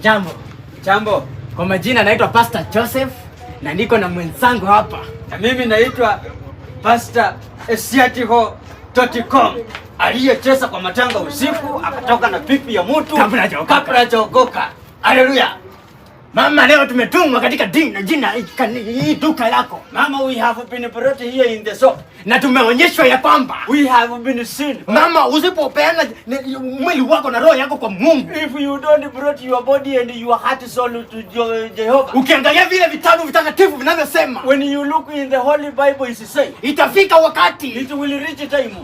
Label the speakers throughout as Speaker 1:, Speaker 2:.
Speaker 1: Jambo.
Speaker 2: Jambo.
Speaker 1: Kwa majina naitwa Pastor Joseph na niko na mwenzangu hapa.
Speaker 2: Na mimi naitwa Pastor Esiatiho.com. Aliyecheza kwa matanga usiku akatoka na pipi ya mtu kabla hajaokoka. Haleluya.
Speaker 1: Mama, leo tumetumwa katika jina hii duka lako.
Speaker 2: Mama, we have been brought here in the shop.
Speaker 1: Na tumeonyeshwa ya kwamba
Speaker 2: we have been seen.
Speaker 1: Mama, usipopeana mwili wako na roho yako kwa Mungu,
Speaker 2: if you don't brought your body and your heart soul to Jehovah,
Speaker 1: ukiangalia vile vitabu vitakatifu vinavyosema,
Speaker 2: when you look in the Holy Bible is say,
Speaker 1: itafika wakati,
Speaker 2: it will reach time,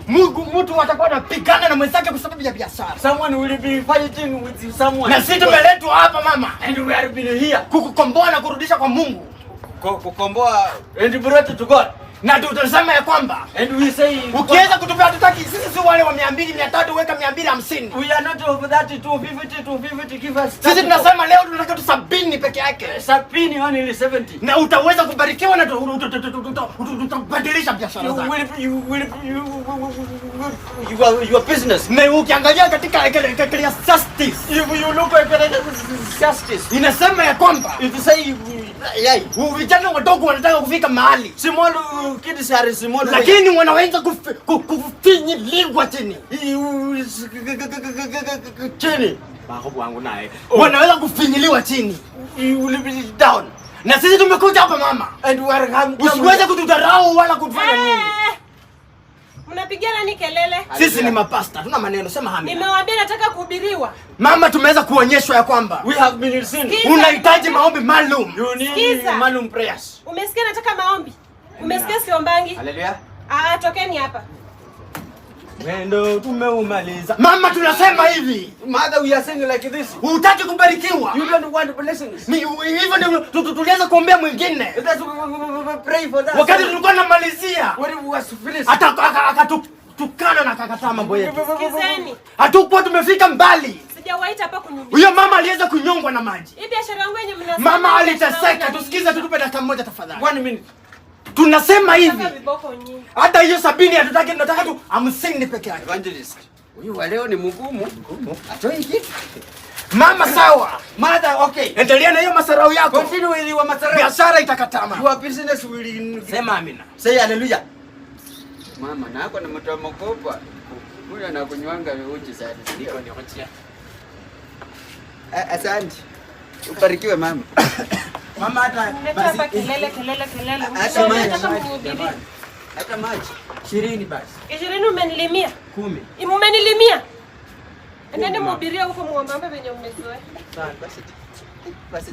Speaker 1: mtu atakuwa anapigana na mwenzake kwa sababu ya biashara.
Speaker 2: Someone will be fighting with someone.
Speaker 1: Na sisi tumeletwa hapa mama,
Speaker 2: and we are been here
Speaker 1: kukukomboa na kurudisha kwa Mungu.
Speaker 2: Kukomboa and brought to God.
Speaker 1: Na tutasema ya kwamba,
Speaker 2: and we say,
Speaker 1: ukiweza kutupea tutaki, sisi si wale wa 200 300 weka 250.
Speaker 2: We are not of that 250 give us.
Speaker 1: Sisi tunasema leo tunataka tu 70 peke yake.
Speaker 2: 70 only 70.
Speaker 1: Na utaweza kubarikiwa na utabadilisha biashara zako.
Speaker 2: Your business.
Speaker 1: Na ukiangalia katika justice,
Speaker 2: if you look at justice,
Speaker 1: inasema ya kwamba
Speaker 2: it say
Speaker 1: vijana wadogo wanataka kufika mahali.
Speaker 2: Small kids are small.
Speaker 1: Lakini wanaweza kufinyiliwa chini.
Speaker 2: Chini.
Speaker 1: Babu wangu naye. Wanaweza kufinyiliwa chini.
Speaker 2: You will be down.
Speaker 1: Na sisi tumekuja hapa mama.
Speaker 2: And we are come.
Speaker 1: Usiweze kutudharau wala kufanya nini.
Speaker 3: Mnapigana ni kelele?
Speaker 1: Sisi ni mapasta, tuna maneno, sema hamna.
Speaker 3: Nimewaambia nataka kuhubiriwa.
Speaker 1: Mama, tumeweza kuonyeshwa ya kwamba
Speaker 2: we have been seen.
Speaker 1: Unahitaji maombi maalum.
Speaker 2: You need maalum prayers.
Speaker 3: Umesikia nataka maombi? Umesikia siombangi?
Speaker 2: Haleluya.
Speaker 3: Tokeni hapa.
Speaker 1: Wendo tumeumaliza. Mama, tunasema hivi.
Speaker 2: Mother, we are saying like this.
Speaker 1: Hutaki kubarikiwa.
Speaker 2: You don't want blessings.
Speaker 1: Hivyo ndio tulianza kuombea mwingine.
Speaker 2: Pray for that.
Speaker 1: Wakati tulikuwa tunamalizia,
Speaker 2: when it was finished,
Speaker 1: akatukana na akakataa mambo yetu.
Speaker 3: Sikizeni.
Speaker 1: Hatukuwa tumefika mbali.
Speaker 3: Sijawaita hapa kunyumbia.
Speaker 1: Huyo mama aliweza kunyongwa na maji.
Speaker 3: Hii biashara yangu yenye mnasema.
Speaker 1: Mama aliteseka. Tusikize, tutupe dakika moja tafadhali.
Speaker 2: 1 minute.
Speaker 1: Tunasema hivi. Hata hiyo 70 hatutaki, tunataka tu 50 peke yake.
Speaker 2: Evangelist. Huyu leo ni mgumu. Atoi kitu.
Speaker 1: Mama, sawa.
Speaker 2: Mother, okay.
Speaker 1: Endelea na hiyo masarau yako.
Speaker 2: Continue with your masarau.
Speaker 1: Biashara itakatama.
Speaker 2: Your business will.
Speaker 1: Sema amina.
Speaker 2: Say hallelujah. Mama, nako na mtu mkopa. Huyu anakunywanga uji sana.
Speaker 1: Niko niochia.
Speaker 2: Asante. Ubarikiwe mama.
Speaker 1: Mama, hata
Speaker 3: hapa kelele.
Speaker 2: Hata maji
Speaker 1: 20 basi.
Speaker 3: 20 umenilimia?
Speaker 1: 10.
Speaker 3: Umenilimia? Endeni mhubiria huko muombe venye umezoea.
Speaker 2: Sawa, basi.